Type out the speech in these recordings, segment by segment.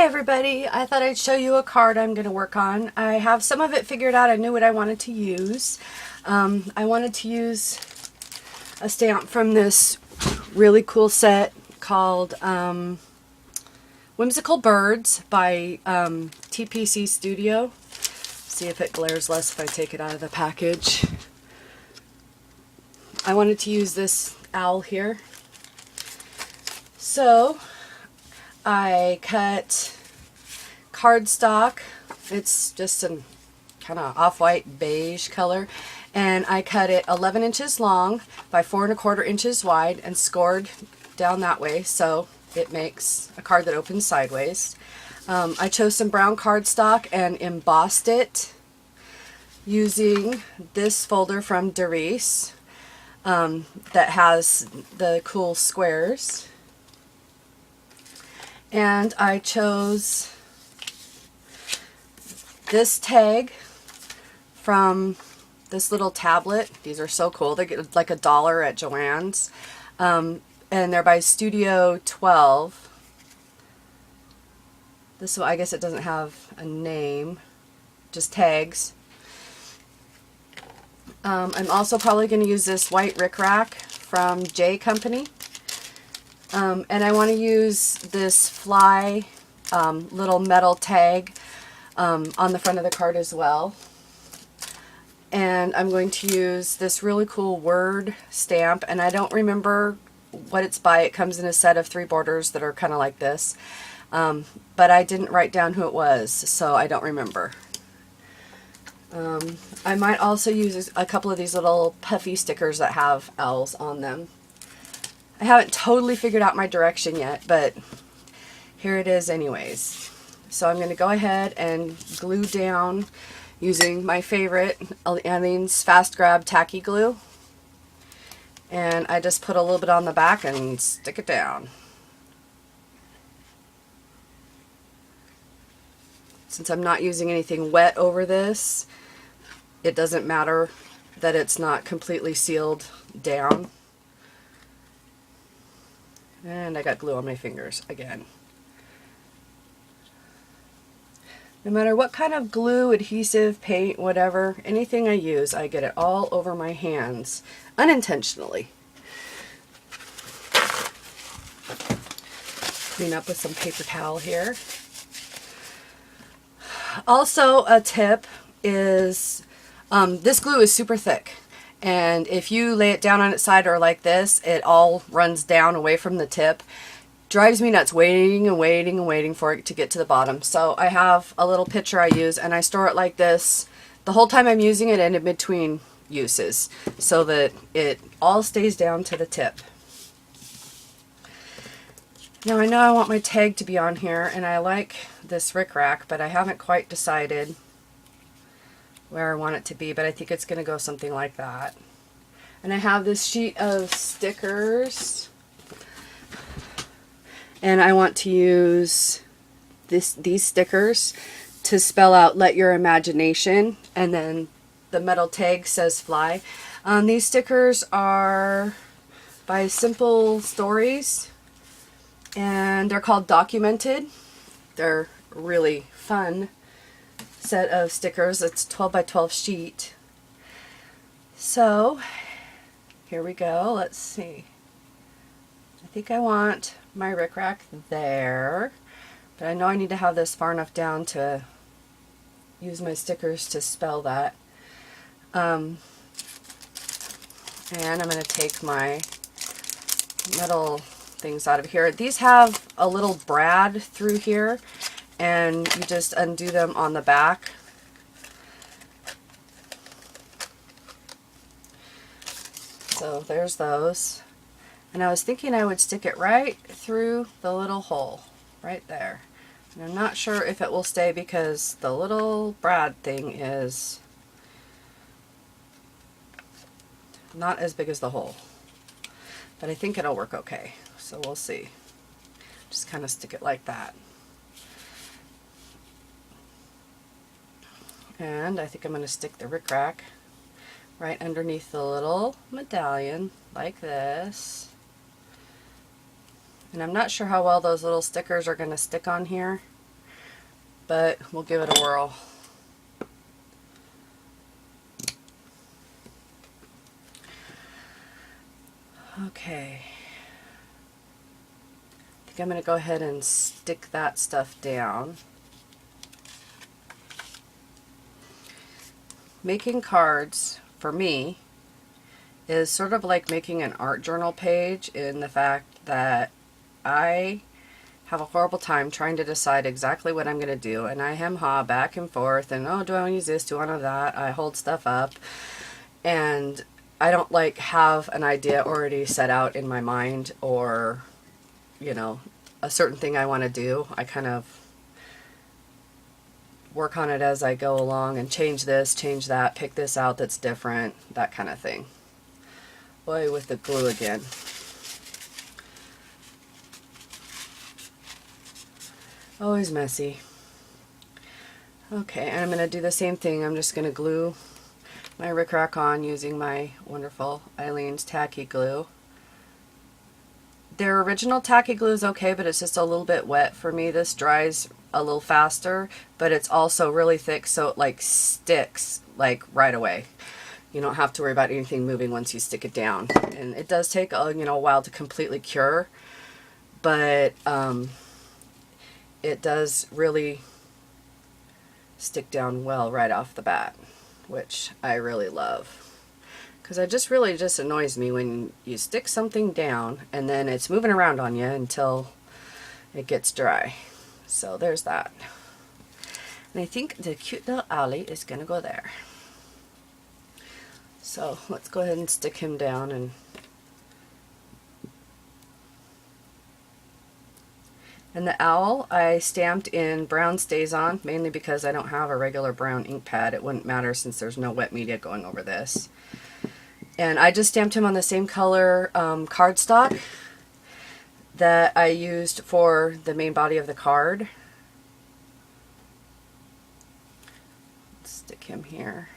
Hi everybody, I thought I'd show you a card I'm going to work on. I have some of it figured out. I knew what I wanted to use. I wanted to use a stamp from this really cool set called Whimsical Birds by TPC Studio. See if it glares less if I take it out of the package. I wanted to use this owl here. So I cut cardstock. It's just a kind of off-white beige color, and I cut it 11 inches long by 4 1/4 inches wide and scored down that way so it makes a card that opens sideways. I chose some brown cardstock and embossed it using this folder from Darice that has the cool squares. And I chose this tag from this little tablet. These are so cool. They get like $1 at Joann's. And they're by Studio 12. This one, I guess it doesn't have a name, just tags. I'm also probably going to use this white rickrack from J Company. And I want to use this fly little metal tag on the front of the card as well. And I'm going to use this really cool word stamp, and I don't remember what it's by. It comes in a set of 3 borders that are kind of like this. But I didn't write down who it was, so I don't remember. I might also use a couple of these little puffy stickers that have owls on them. I haven't totally figured out my direction yet, but here it is anyways. So I'm going to go ahead and glue down using my favorite Aleene's Fast Grab Tacky Glue. And I just put a little bit on the back and stick it down. Since I'm not using anything wet over this, it doesn't matter that it's not completely sealed down. And I got glue on my fingers again. No matter what kind of glue, adhesive, paint, whatever, anything I use, I get it all over my hands, unintentionally. Clean up with some paper towel here. Also, a tip is this glue is super thick. And if you lay it down on its side or like this, it all runs down away from the tip. Drives me nuts waiting and waiting and waiting for it to get to the bottom. So I have a little pitcher I use, and I store it like this the whole time I'm using it and in between uses, so that it all stays down to the tip. Now I know I want my tag to be on here, and I like this rickrack, but I haven't quite decided where I want it to be, but I think it's going to go something like that. And I have this sheet of stickers, and I want to use these stickers to spell out "Let Your Imagination," and then the metal tag says "Fly." These stickers are by Simple Stories, and they're called Documented. They're really fun set of stickers. It's 12 by 12 sheet. So here we go. Let's see. I think I want my rickrack there, but I know I need to have this far enough down to use my stickers to spell that. And I'm going to take my metal things out of here. These have a little brad through here, and you just undo them on the back. So there's those. And I was thinking I would stick it right through the little hole right there. And I'm not sure if it will stay because the little brad thing is not as big as the hole. But I think it'll work okay. So we'll see. Just kind of stick it like that. And I think I'm going to stick the rickrack right underneath the little medallion like this. And I'm not sure how well those little stickers are going to stick on here. but we'll give it a whirl. Okay. I think I'm going to go ahead and stick that stuff down. Making cards, for me, is sort of like making an art journal page, in the fact that I have a horrible time trying to decide exactly what I'm going to do, and I hem-haw back and forth, and oh, do I want to use this, do I want to use that, I hold stuff up, and I don't like have an idea already set out in my mind, or, you know, a certain thing I want to do. I kind of work on it as I go along and change this, change that, pick this out that's different, that kind of thing. Boy, with the glue again. Always messy. Okay, and I'm going to do the same thing. I'm just going to glue my rickrack on using my wonderful Aleene's tacky glue. Their original tacky glue is okay, but it's just a little bit wet for me. This dries a little faster, but it's also really thick, so it like sticks like right away. You don't have to worry about anything moving once you stick it down. And it does take a while to completely cure, but it does really stick down well right off the bat, which I really love. Because it just really annoys me when you stick something down and then it's moving around on you until it gets dry. So there's that. And I think the cute little Ollie is going to go there. So let's go ahead and stick him down. And the owl I stamped in brown StazOn, mainly because I don't have a regular brown ink pad. It wouldn't matter since there's no wet media going over this. And I just stamped him on the same color cardstock that I used for the main body of the card. Let's stick him here.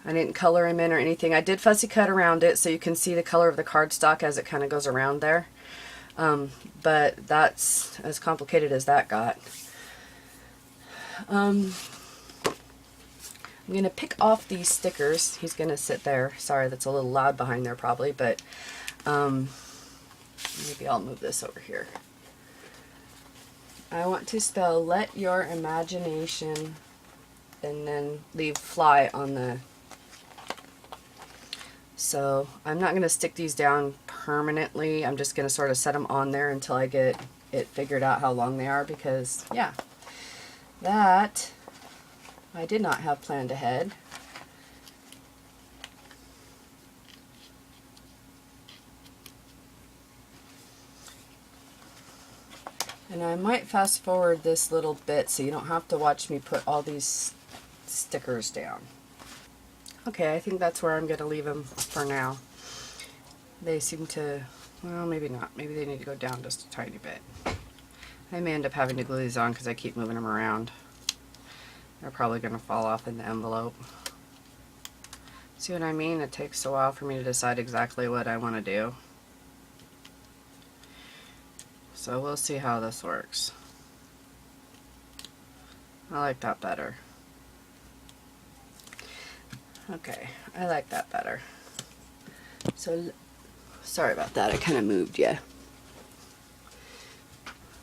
I didn't color him in or anything. I did fussy cut around it so you can see the color of the cardstock as it kind of goes around there. But that's as complicated as that got. I'm going to pick off these stickers. He's going to sit there. Sorry, that's a little loud behind there probably, but maybe I'll move this over here. I want to spell "let your imagination" and then leave "fly" on the... So I'm not going to stick these down permanently. I'm just going to sort of set them on there until I get it figured out how long they are, because, yeah, that I did not have planned ahead. And I might fast forward this little bit so you don't have to watch me put all these stickers down. Okay, I think that's where I'm going to leave them for now. They seem to, well, maybe not. Maybe they need to go down just a tiny bit. I may end up having to glue these on because I keep moving them around. They're probably going to fall off in the envelope. See what I mean? It takes a while for me to decide exactly what I want to do. So we'll see how this works. I like that better. Okay, I like that better. So, sorry about that, I kind of moved you.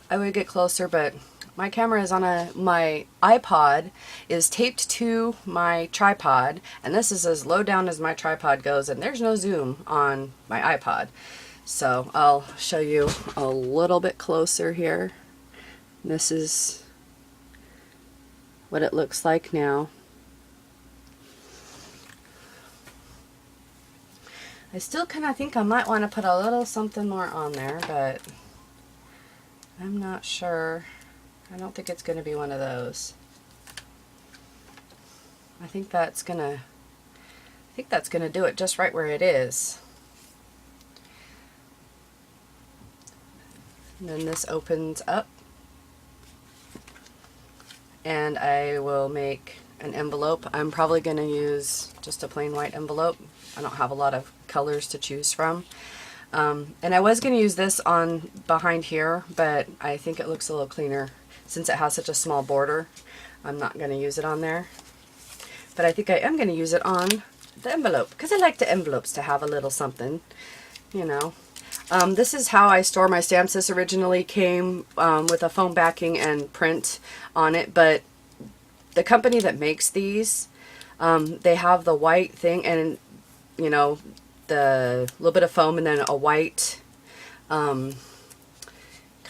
I would get closer, but my camera is on my iPod is taped to my tripod, and this is as low down as my tripod goes, and there's no zoom on my iPod. So I'll show you a little bit closer here. This is what it looks like now. I still kind of think I might want to put a little something more on there, but I'm not sure. I don't think it's going to be one of those. I think that's going to do it just right where it is. And then this opens up, and I will make an envelope. I'm probably going to use just a plain white envelope. I don't have a lot of colors to choose from. And I was going to use this on behind here, but I think it looks a little cleaner since it has such a small border, I'm not going to use it on there. But I think I am going to use it on the envelope, because I like the envelopes to have a little something, you know. This is how I store my stamps. This originally came with a foam backing and print on it, but the company that makes these, they have the white thing and, you know, the little bit of foam and then a white, kind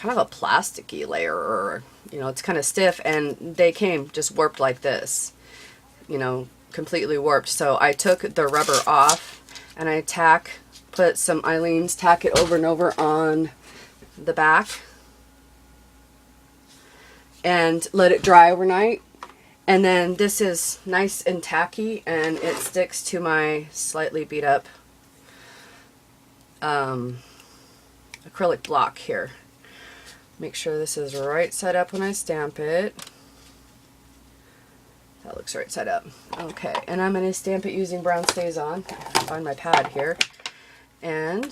of a plasticky layer, or, you know, it's kind of stiff, and they came just warped like this, you know, completely warped. So I took the rubber off and I put some Aleene's, tack it over and over on the back and let it dry overnight. And then this is nice and tacky, and it sticks to my slightly beat up acrylic block here. Make sure this is right side up when I stamp it. That looks right side up. Okay, and I'm going to stamp it using Brown StazOn. Find my pad here. And I'm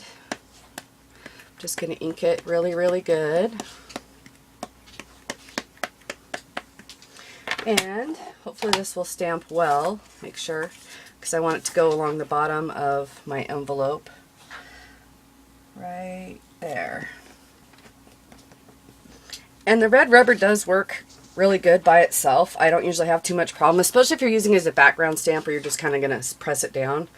just going to ink it really, really good. And hopefully this will stamp well. Make sure, because I want it to go along the bottom of my envelope. Right there. And the red rubber does work really good by itself. I don't usually have too much problem, especially if you're using it as a background stamp or you're just kind of going to press it down.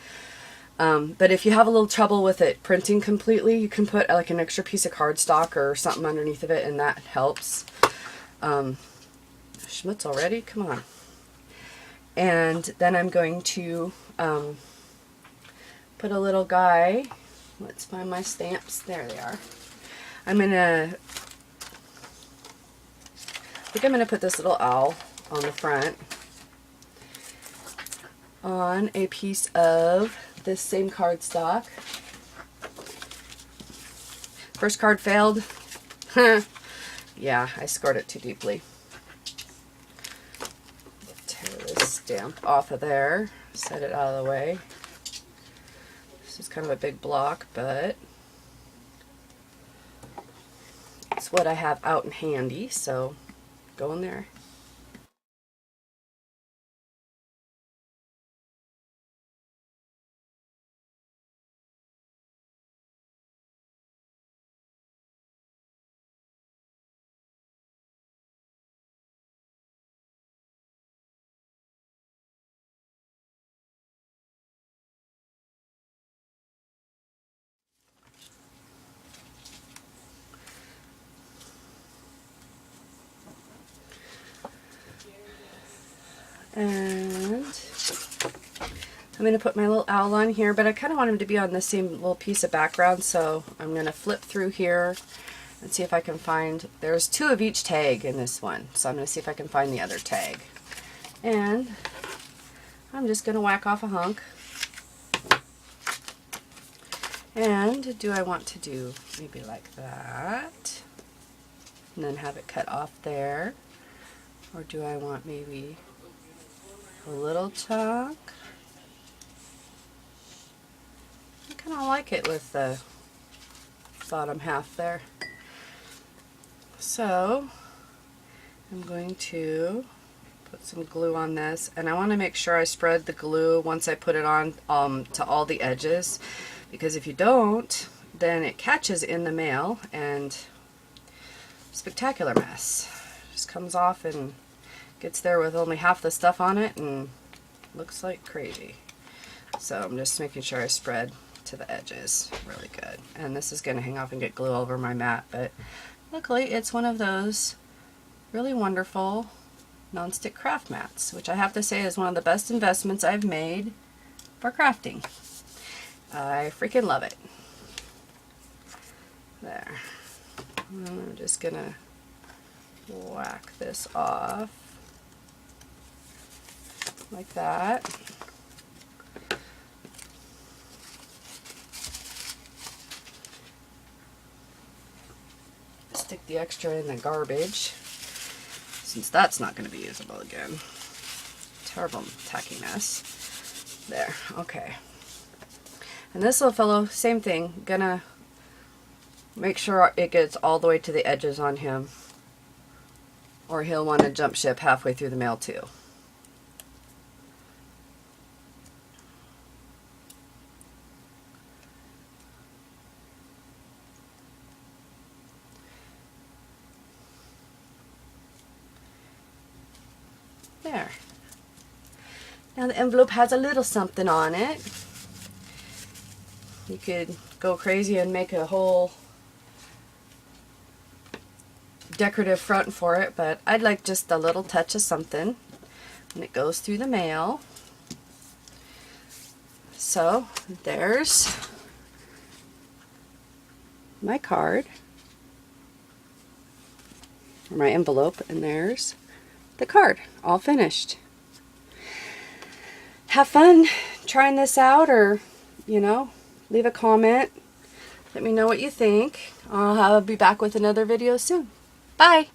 But if you have a little trouble with it printing completely, you can put like an extra piece of cardstock or something underneath of it, and that helps. Schmutz already? Come on. And then I'm going to put a little guy. Let's find my stamps. There they are. I think I'm going to put this little owl on the front on a piece of this same cardstock. First card failed. Yeah, I scored it too deeply. Tear this stamp off of there. Set it out of the way. This is kind of a big block, but it's what I have out and handy, so go in there. And I'm going to put my little owl on here, but I kind of want him to be on the same little piece of background, so I'm going to flip through here and see if I can find, there's 2 of each tag in this one, so I'm going to see if I can find the other tag. And I'm just going to whack off a hunk. And do I want to do maybe like that, and then have it cut off there, or do I want maybe a little chunk? I kind of like it with the bottom half there. So I'm going to put some glue on this, and I want to make sure I spread the glue once I put it on to all the edges, because if you don't, then it catches in the mail and spectacular mess. Just comes off and gets there with only half the stuff on it and looks like crazy. So I'm just making sure I spread to the edges really good. And this is going to hang off and get glue all over my mat, but luckily it's one of those really wonderful nonstick craft mats, which I have to say is one of the best investments I've made for crafting. I freaking love it. There. And I'm just going to whack this off like that. Stick the extra in the garbage, since that's not going to be usable again. Terrible tackiness. There, okay. And this little fellow, same thing, gonna make sure it gets all the way to the edges on him. or he'll want to jump ship halfway through the mail too. There. Now the envelope has a little something on it. You could go crazy and make a whole decorative front for it, but I'd like just a little touch of something when it goes through the mail. So there's my card, or my envelope, and there's the card, all finished. Have fun trying this out, or, you know, leave a comment. Let me know what you think. I'll be back with another video soon. Bye!